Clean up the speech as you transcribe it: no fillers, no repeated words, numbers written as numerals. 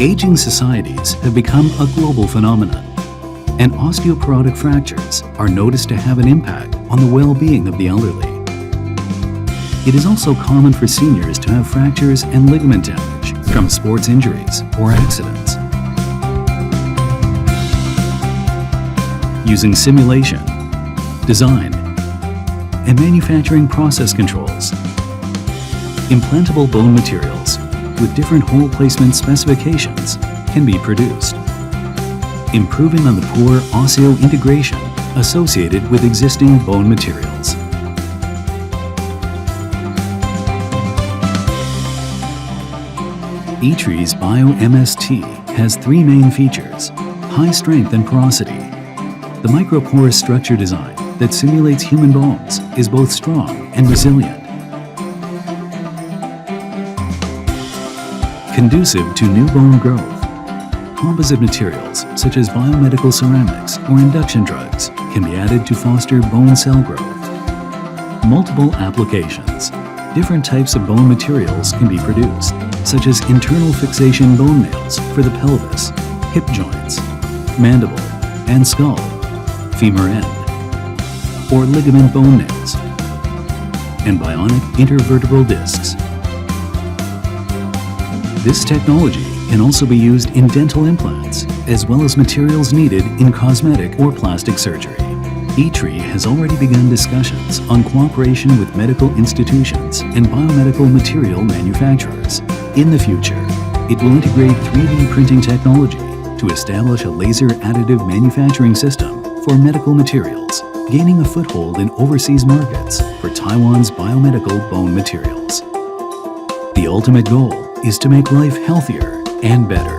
Aging societies have become a global phenomenon, and osteoporotic fractures are noticed to have an impact on the well-being of the elderly. It is also common for seniors to have fractures and ligament damage from sports injuries or accidents. Using simulation, design, and manufacturing process controls, implantable bone materials with different hole placement specifications can be produced, improving on the poor osseointegration associated with existing bone materials. ITRI's BioMS-Ti has three main features: high strength and porosity. The microporous structure design that simulates human bones is both strong and resilient. Conducive to new bone growth. Composite materials such as biomechanical ceramics or induction drugs can be added to foster bone cell growth. Multiple applications. Different types of bone materials can be produced, such as internal fixation bone nails for the pelvis, hip joints, mandible, and skull, femur end, or ligament bone nails, and bionic intervertebral discs. This technology can also be used in dental implants, as well as materials needed in cosmetic or plastic surgery. ITRI has already begun discussions on cooperation with medical institutions and biomedical material manufacturers. In the future, it will integrate 3D printing technology to establish a laser additive manufacturing system for medical materials, gaining a foothold in overseas markets for Taiwan's biomedical bone materials. The ultimate goal is to make life healthier and better.